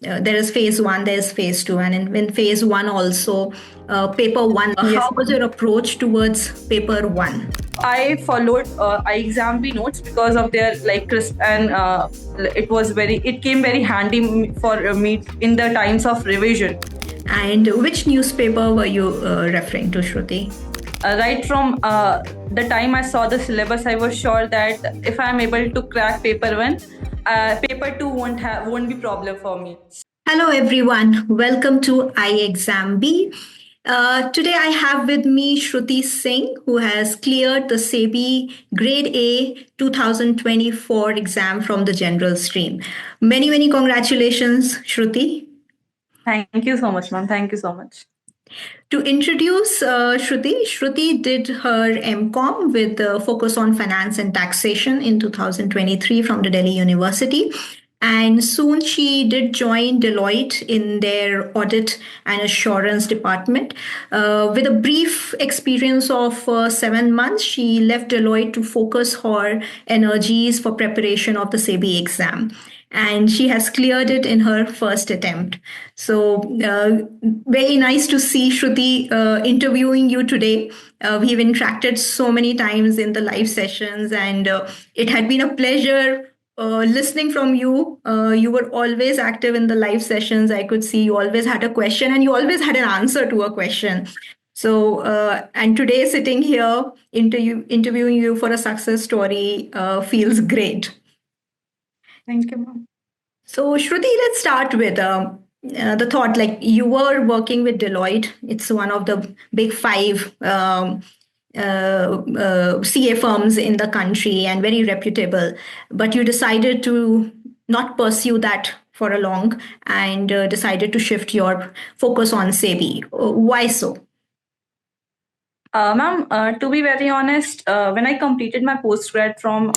there is phase one, there is phase two, and in phase one also, paper one. Yes, How was ma'am. your approach towards paper one? I followed iExamB notes because of their like crisp and it came very handy for me in the times of revision. And which newspaper were you referring to, Shruti? Right from the time I saw the syllabus, I was sure that if I'm able to crack paper one, paper two won't be problem for me. Hello, everyone. Welcome to iExamB. Today, I have with me Shruti Singh, who has cleared the SEBI Grade A 2024 exam from the general stream. Many, many congratulations, Shruti. Thank you so much, ma'am. Thank you so much. To introduce Shruti, Shruti did her MCOM with a focus on finance and taxation in 2023 from the Delhi University. And soon she did join Deloitte in their audit and assurance department. With a brief experience of 7 months, she left Deloitte to focus her energies for preparation of the SEBI exam, and she has cleared it in her first attempt. So, very nice to see Shruti interviewing you today. We've interacted so many times in the live sessions, and it had been a pleasure listening from you. You were always active in the live sessions. I could see you always had a question and you always had an answer to a question. So, and today sitting here interviewing you for a success story feels great. Thank you, ma'am. So, Shruti, let's start with the thought like you were working with Deloitte. It's one of the big five CA firms in the country and very reputable. But you decided to not pursue that for a long and decided to shift your focus on SEBI. Why so? Ma'am, to be very honest, when I completed my postgrad from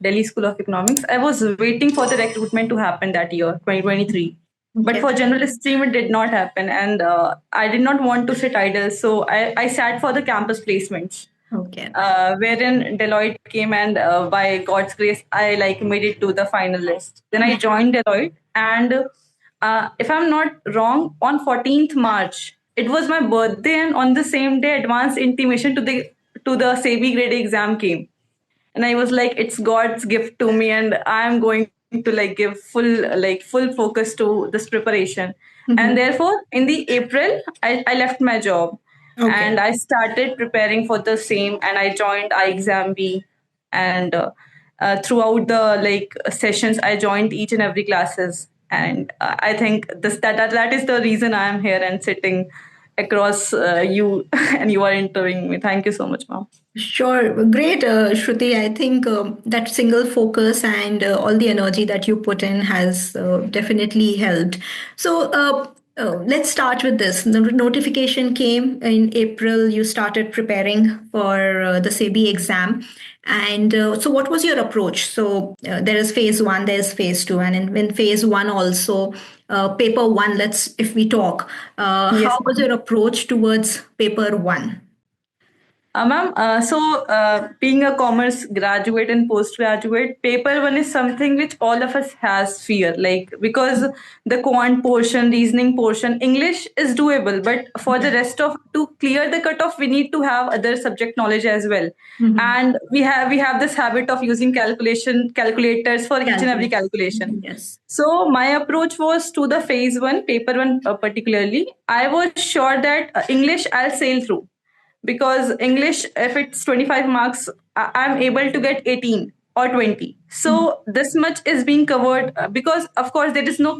Delhi School of Economics, I was waiting for the recruitment to happen that year, 2023. But Okay. for general stream, it did not happen. And I did not want to sit idle. So I sat for the campus placements, Okay. wherein Deloitte came and by God's grace, I like made it to the final list. Then I joined Deloitte. And if I'm not wrong, on 14th March, it was my birthday, and on the same day, advance intimation to the SEBI grade exam came, and I was like, it's God's gift to me, and I'm going to like give full focus to this preparation. And therefore, in the April, I left my job, Okay. and I started preparing for the same, and I joined iExamB, and throughout the like sessions, I joined each and every classes, and I think that is the reason I am here and sitting across you and you are interviewing me. Thank you so much, ma'am. Sure. Great, Shruti. I think that single focus and all the energy that you put in has definitely helped. So let's start with this. The notification came in April. You started preparing for the SEBI exam. And so, what was your approach? So, there is phase one, there is phase two. And in phase one, also, paper one, if we talk, Yes, how was ma'am. your approach towards paper one? Ma'am, being a commerce graduate and postgraduate, paper one is something which all of us has fear, like because the quant portion, reasoning portion, English is doable, but for the rest of to clear the cutoff, we need to have other subject knowledge as well, and we have this habit of using calculators for each and every calculation. Yes. So my approach was to the phase one, paper one particularly. I was sure that English I'll sail through because English, if it's 25 marks, I'm able to get 18 or 20. So this much is being covered because, of course, there is no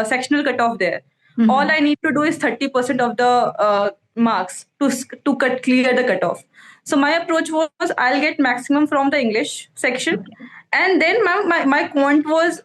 sectional cutoff there. All I need to do is 30% of the marks to clear the cutoff. So my approach was I'll get maximum from the English section, and then my quant was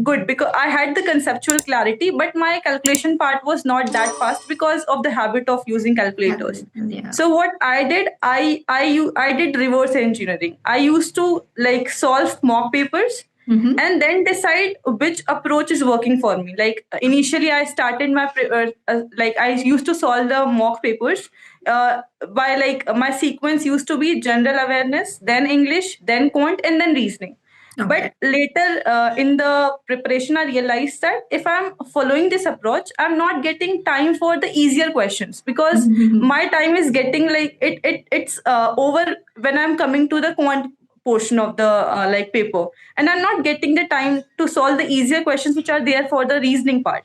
good because I had the conceptual clarity, but my calculation part was not that fast because of the habit of using calculators. Yeah. So what I did, I did reverse engineering. I used to like solve mock papers and then decide which approach is working for me. Like initially, I started like I used to solve the mock papers by like my sequence used to be general awareness, then English, then quant, and then reasoning. Okay. But later in the preparation, I realized that if I'm following this approach, I'm not getting time for the easier questions, because Mhm. my time is getting like it's over when I'm coming to the quant portion of the like paper, and I'm not getting the time to solve the easier questions which are there for the reasoning part.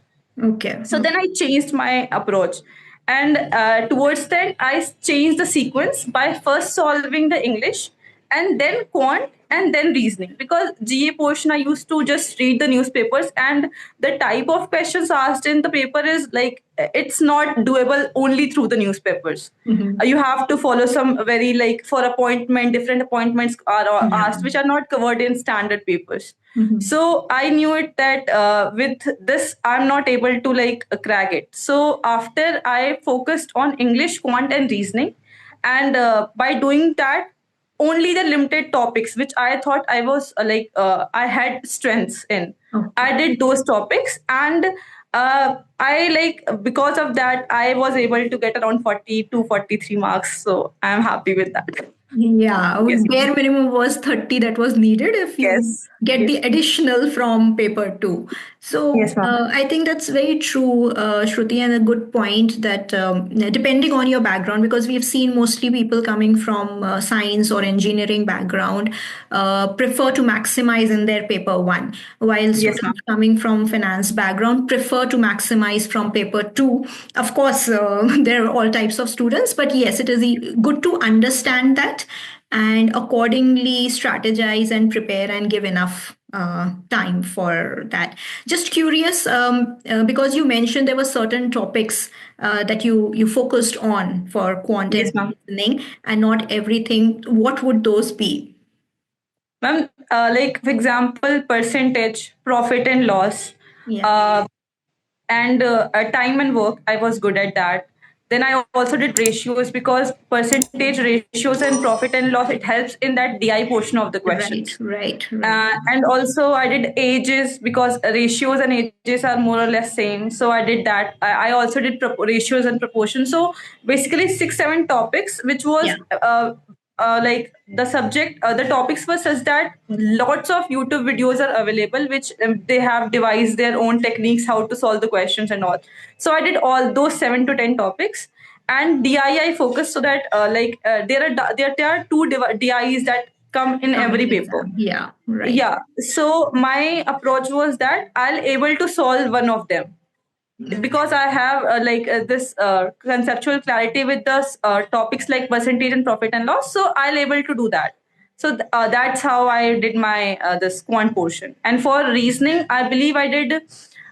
Okay. So then I changed my approach, and towards that I changed the sequence by first solving the English, and then quant, and then reasoning, because GA portion I used to just read the newspapers, and the type of questions asked in the paper is like it's not doable only through the newspapers. Mhm. You have to follow some very like for appointment, different appointments are Yeah. asked which are not covered in standard papers. Mhm. So I knew it that with this I'm not able to like crack it. So after I focused on English, quant, and reasoning, and by doing that, only the limited topics which I thought I was I had strengths in, Okay. I did those topics, and I like because of that I was able to get around 40 to 43 marks. So I'm happy with that. Yeah, Yes. bare minimum was 30 that was needed if you Yes. get Yes. the additional from paper two. So Yes, ma'am. I think that's very true, Shruti, and a good point that depending on your background, because we've seen mostly people coming from science or engineering background prefer to maximize in their paper one, while Yes, ma'am. students coming from finance background prefer to maximize from paper two. Of course, there are all types of students, but yes, it is good to understand that and accordingly strategize and prepare and give enough time for that. Just curious, because you mentioned there were certain topics that you focused on for quant and Yes, ma'am. reasoning, and not everything. What would those be? Ma'am, like for example, percentage, profit and loss, Yeah. uh, and time and work. I was good at that. Then I also did ratios, because percentage, ratios, and profit and loss, it helps in that DI portion of the Right, questions. right, right. And also I did ages, because ratios and ages are more or less same. So I did that. I also did ratios and proportions. So basically 6 7 topics, which Yeah. was like the subject, the topics were such that lots of YouTube videos are available, which they have devised their own techniques how to solve the questions and all. So I did all those 7 to 10 topics. And DII focus, so that there are two DIs that come in Coming every paper. exam. Yeah, right. Yeah. So my approach was that I'll able to solve one of them, because I have this conceptual clarity with the topics like percentage and profit and loss. So I'll able to do that. So that's how I did my this quant portion. And for reasoning, I believe I did.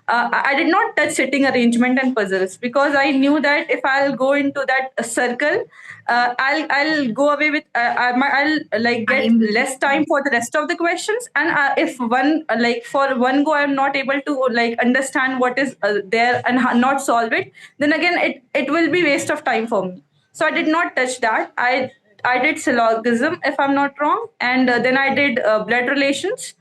I did not touch sitting arrangement and puzzles, because I knew that if I'll go into that circle, I'll go away with I'll like get Time. less time for the rest of the questions. And if one like for one go I'm not able to like understand what is there and not solve it, then again it will be waste of time for me. So I did not touch that. I did syllogism, if I'm not wrong, and then I did blood relations.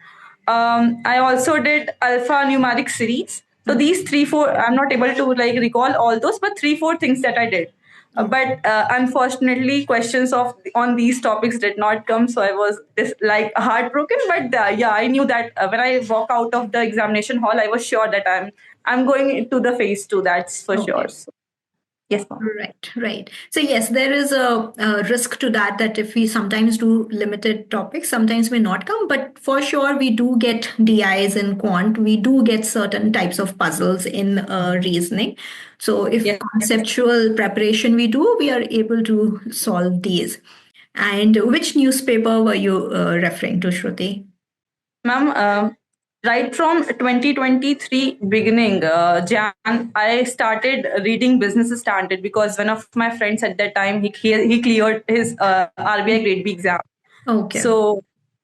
I also did alphanumeric series. So Okay. these 3 4, I'm not able to like recall all those, but 3 4 things that I did. But unfortunately, questions of on these topics did not come, so I was like heartbroken. But yeah, I knew that when I walk out of the examination hall, I was sure that I'm going to the phase two. That's for sure. Okay. So, yes, ma'am. Right, right. So yes, there is a risk to that, that if we sometimes do limited topics, sometimes may not come, but for sure we do get DIs in quant. We do get certain types of puzzles in reasoning. So if Yes, conceptual preparation we do, we are able to solve these. And which newspaper were you referring to, Shruti? ma'am. Right from 2023 beginning, Jan, I started reading Business Standard, because one of my friends at that time he cleared his RBI Grade B exam. Okay. So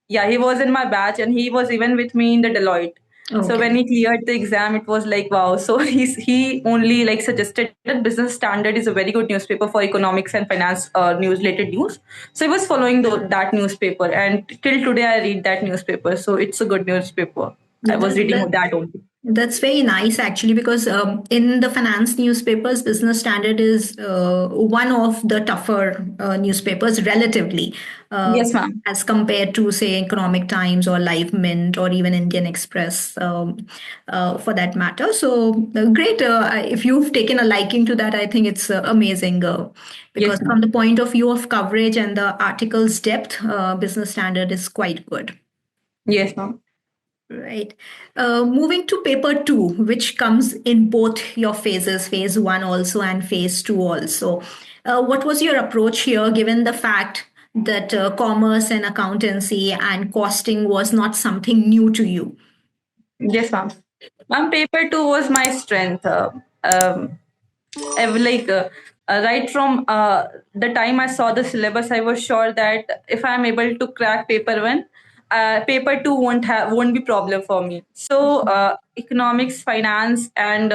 yeah, he was in my batch, and he was even with me in the Deloitte. So Okay. when he cleared the exam, it was like wow. So he only like suggested that Business Standard is a very good newspaper for economics and finance news related news. So he was following that newspaper, and till today I read that newspaper. So it's a good newspaper. I Yeah, was reading that, that only. That's very nice, actually, because in the finance newspapers, Business Standard is one of the tougher newspapers relatively, uh, Yes, ma'am. as compared to, say, Economic Times or Live Mint or even Indian Express, for that matter. So, great. If you've taken a liking to that, I think it's amazing, Yes, because from ma'am. the point of view of coverage and the article's depth, Business Standard is quite good. Yes, ma'am. Right. Moving to paper two, which comes in both your phases, phase one also and phase two also. What was your approach here, given the fact that commerce and accountancy and costing was not something new to you? Yes, ma'am. Ma'am, paper two was my strength. Um, like right from the time I saw the syllabus, I was sure that if I'm able to crack paper one, paper two won't be problem for me. So economics, finance, and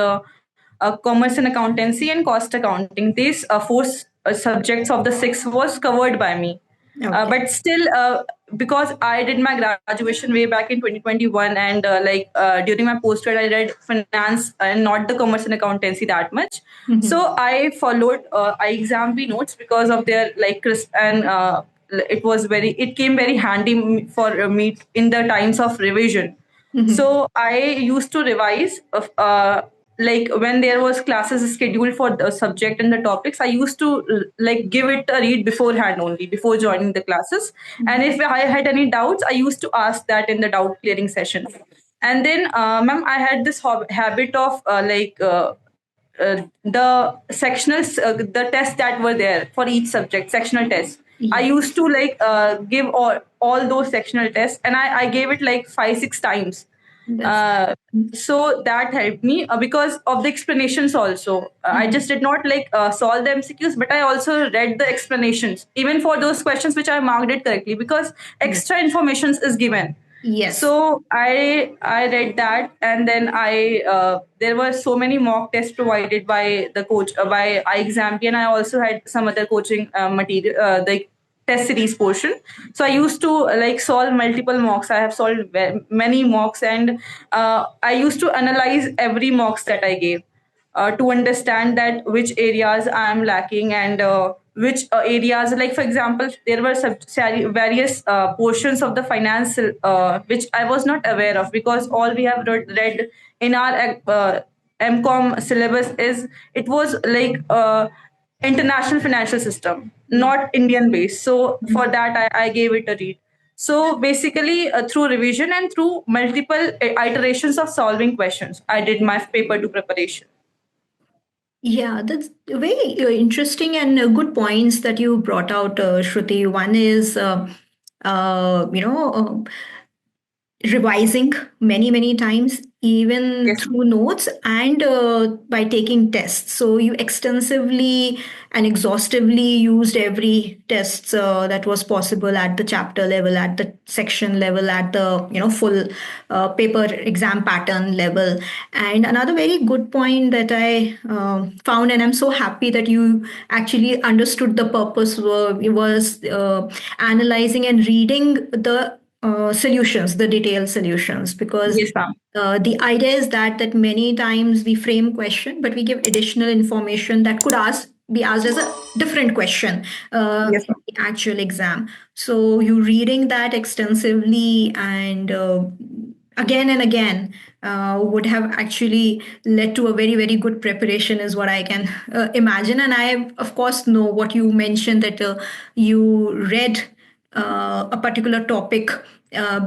commerce and accountancy and cost accounting. These four subjects of the six was covered by me. Okay. But still, because I did my graduation way back in 2021, and during my postgrad, I read finance and not the commerce and accountancy that much. Mhm. So I followed iExamB notes because of their like crisp and it came very handy for me in the times of revision. Mhm. So I used to revise of like when there was classes scheduled for the subject and the topics, I used to like give it a read beforehand only before joining the classes. And if I had any doubts, I used to ask that in the doubt clearing session. And then, ma'am, I had this habit of the tests that were there for each subject, sectional tests. I Yes. used to give all those sectional tests, and I gave it like 5 6 times. That's. uh, so that helped me because of the explanations also. I Mhm. just did not solve the MCQs, but I also read the explanations even for those questions which I marked it correctly, because extra information is given. Yes. So I read that, and then I there were so many mock tests provided by the coach by iExample, and I also had some other coaching material, the test series portion. So I used to solve multiple mocks. I have solved many mocks, and I used to analyze every mocks that I gave to understand that which areas I am lacking, and which areas, like for example, there were various portions of the finance which I was not aware of, because all we have read in our MCOM syllabus is it was international financial system, Yes. not Indian based. So for that, I gave it a read. So basically, through revision and through multiple iterations of solving questions, I did my paper two preparation. Yeah, that's very interesting and good points that you brought out, Shruti. One is, revising many many times, even Yes, through notes and by taking tests. So you extensively and exhaustively used every tests that was possible at the chapter level, at the section level, at the full paper exam pattern level. And another very good point that I found, and I'm so happy that you actually understood the purpose, was analyzing and reading the solutions, the detailed solutions, because yes, ma'am. the idea is that many times we frame question, but we give additional information that could be asked as a different question Yes, in the actual exam. So you reading that extensively and again and again would have actually led to a very very good preparation, is what I can imagine. And I of course know what you mentioned, that you read a particular topic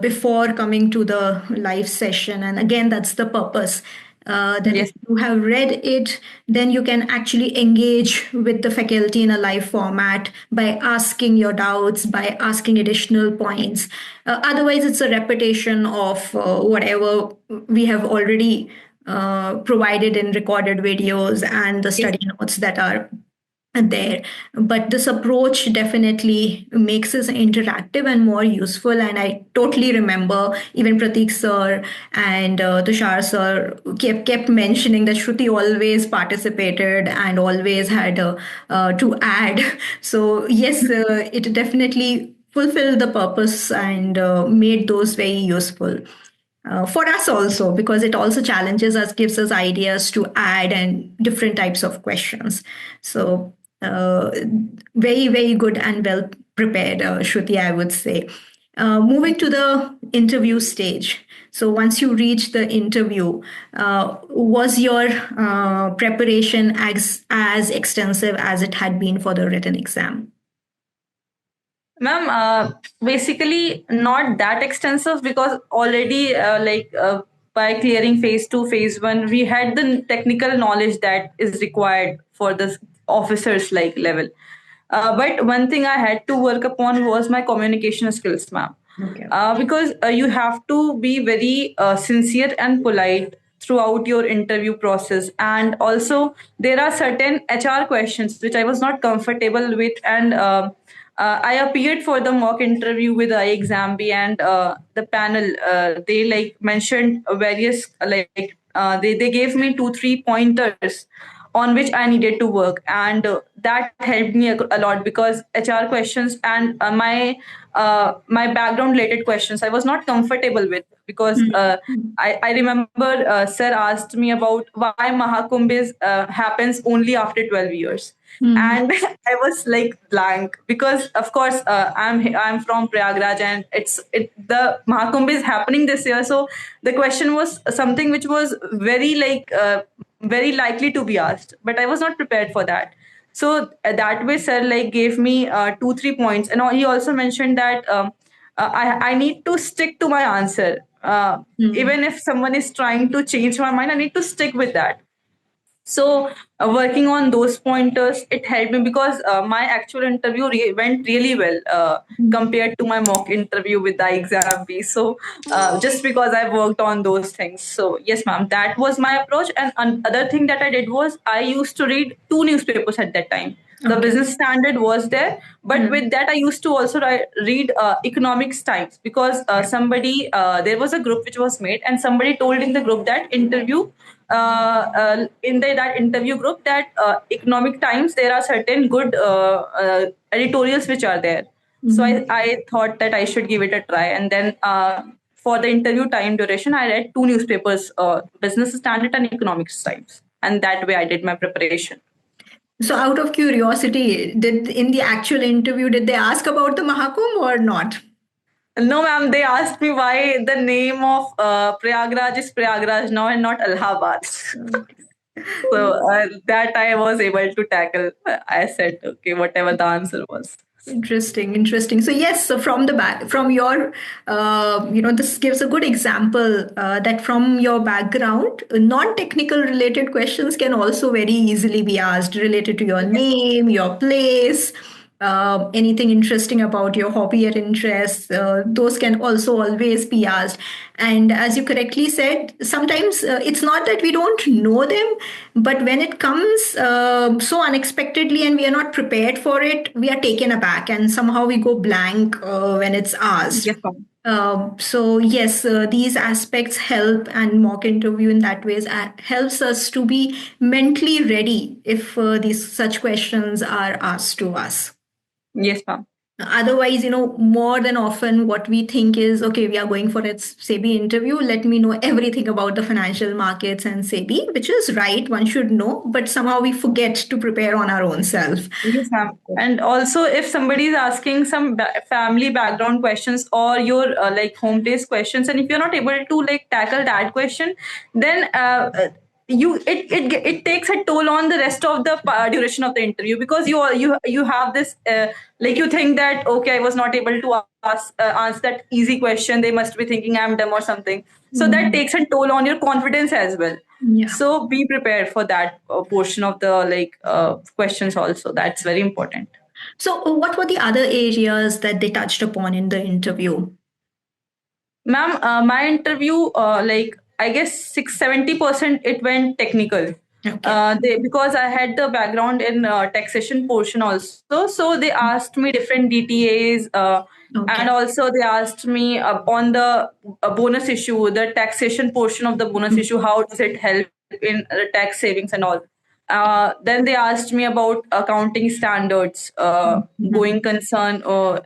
before coming to the live session. And again, that's the purpose. That if yes, you have read it, then you can actually engage with the faculty in a live format by asking your doubts, by asking additional points. Otherwise, it's a repetition of whatever we have already provided in recorded videos and the yes, study notes that are there. But this approach definitely makes us interactive and more useful. And I totally remember even Pratik sir and Tushar sir kept mentioning that Shruti always participated and always had to add. So yes, it definitely fulfilled the purpose and made those very useful. for us also, because it also challenges us, gives us ideas to add and different types of questions. So very, very good and well prepared, Shruti, I would say. Moving to the interview stage. So once you reach the interview, was your preparation as extensive as it had been for the written exam? Ma'am, basically not that extensive because already by clearing phase two, phase one, we had the technical knowledge that is required for the officers like level. But one thing I had to work upon was my communication skills, ma'am. Okay. Because you have to be very sincere and polite throughout your interview process, and also there are certain HR questions which I was not comfortable with, and I appeared for the mock interview with iExamB, and the panel they like mentioned various they gave me 2 3 pointers on which I needed to work, and that helped me a lot because HR questions and my background related questions I was not comfortable with because I remember sir asked me about why Mahakumbh happens only after 12 years. And I was like blank because of course I'm from Prayagraj and the Mahakumbh is happening this year, so the question was something which was very likely to be asked, but I was not prepared for that. So that way sir like gave me 2 3 points, and he also mentioned that I need to stick to my answer. Even if someone is trying to change my mind, I need to stick with that. So working on those pointers, it helped me because my actual interview went really well compared to my mock interview with the exam B. So just because I worked on those things. So yes, ma'am, that was my approach. And another thing that I did was I used to read 2 newspapers at that time. The Okay. Business Standard was there, but with that I used to also read Economics Times because there was a group which was made, and somebody told in the group that that interview group that Economic Times there are certain good editorials which are there. So I thought that I should give it a try, and then for the interview time duration I read 2 newspapers, Business Standard and Economics Times, and that way I did my preparation. So, out of curiosity, did in the actual interview did they ask about the Mahakumbh or not? No, ma'am. They asked me why the name of Prayagraj is Prayagraj now and not Allahabad. So that I was able to tackle. I said, okay, whatever the answer was. Interesting, interesting. So yes, so from the back, from your, this gives a good example that from your background, non-technical related questions can also very easily be asked related to your name, your place, anything interesting about your hobby or interests. Those can also always be asked. And as you correctly said, sometimes it's not that we don't know them, but when it comes so unexpectedly and we are not prepared for it, we are taken aback and somehow we go blank when it's asked. Yes, ma'am. So yes, these aspects help, and mock interview in that ways helps us to be mentally ready if these such questions are asked to us. Yes, ma'am. Otherwise, more than often what we think is, okay, we are going for a SEBI interview. Let me know everything about the financial markets and SEBI, which is right. One should know, but somehow we forget to prepare on our own self. Yes, ma'am. And also, if somebody is asking some family background questions or your home based questions, and if you're not able to tackle that question, then it takes a toll on the rest of the duration of the interview because you have this you think that okay, I was not able to answer that easy question, they must be thinking I'm dumb or something, so that takes a toll on your confidence as well. Yeah. So be prepared for that portion of the questions also. That's very important. So what were the other areas that they touched upon in the interview? Ma'am, my interview, I guess 6 70% it went technical. Okay. Because I had the background in taxation portion also, so they asked me different DTAs, Okay. and also they asked me on the bonus issue, the taxation portion of the bonus issue, how does it help in tax savings and all. Then they asked me about accounting standards, going concern, or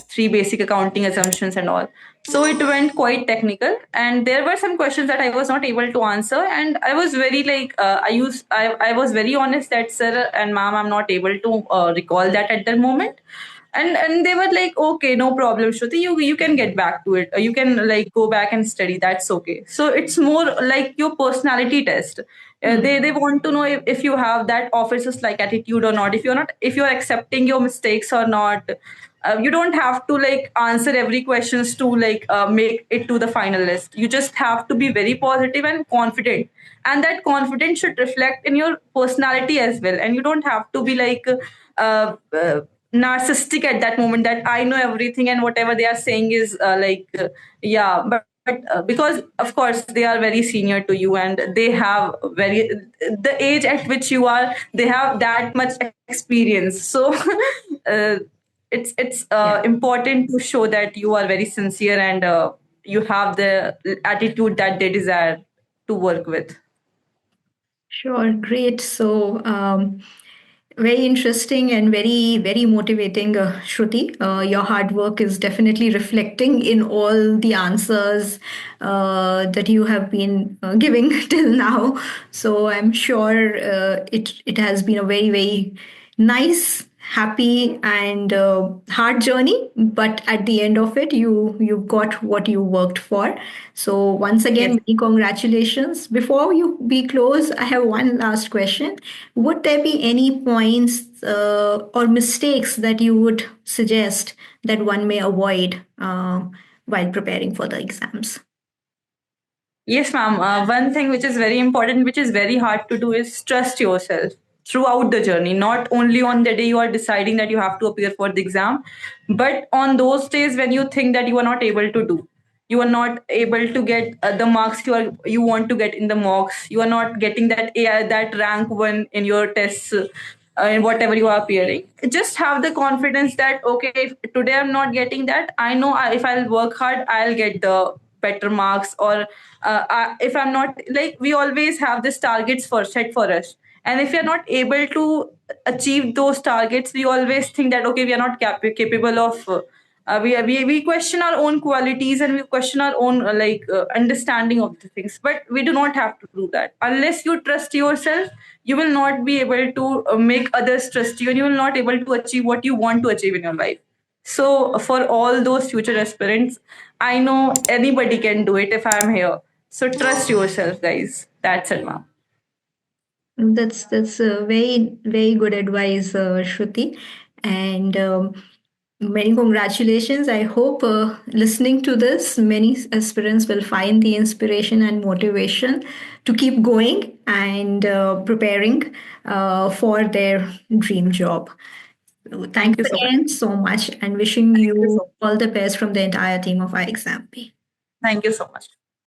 3 basic accounting assumptions and all. So it went quite technical, and there were some questions that I was not able to answer, and I was very like I was very honest that sir and ma'am, I'm not able to recall that at the moment. And they were like, okay, no problem, Shruti, you can get back to it. You can like go back and study. That's okay. So it's more like your personality test. They want to know if you have that officers like attitude or not. If you're accepting your mistakes or not. You don't have to like answer every questions to like make it to the finalist. You just have to be very positive and confident, and that confidence should reflect in your personality as well. And you don't have to be like narcissistic at that moment, that I know everything and whatever they are saying is yeah, but because of course they are very senior to you, and they have very the age at which you are, they have that much experience. So uh, it's important to show that you are very sincere, and you have the attitude that they desire to work with. Sure, great. So, very interesting and very motivating, Shruti. Your hard work is definitely reflecting in all the answers that you have been giving till now. So, I'm sure it has been a very nice, happy, and hard journey. But at the end of it, you got what you worked for. So once Yes. again, many congratulations. Before we close, I have one last question. Would there be any points or mistakes that you would suggest that one may avoid while preparing for the exams? Yes, ma'am. One thing which is very important, which is very hard to do, is trust yourself throughout the journey, not only on the day you are deciding that you have to appear for the exam, but on those days when you think that you are not able to do. You are not able to get the marks you want to get in the mocks. You are not getting that that rank one in your tests. In whatever you are appearing, just have the confidence that okay, if today I'm not getting that, I know if I'll work hard, I'll get the better marks. Or if I'm not, like, we always have this targets for set for us, and if we are not able to achieve those targets, we always think that okay, we are not capable of we question our own qualities, and we question our own understanding of the things. But we do not have to do that. Unless you trust yourself, you will not be able to make others trust you, and you will not able to achieve what you want to achieve in your life. So for all those future aspirants, I know anybody can do it if I'm here. So trust yourself, guys. That's it, ma'am. That's a very good advice, Shruti, and many congratulations. I hope listening to this, many aspirants will find the inspiration and motivation to keep going and preparing for their dream job. So Thank thanks you so much. again so much, and wishing Thank you you so all the best from the entire team of iExamP. Thank you so much.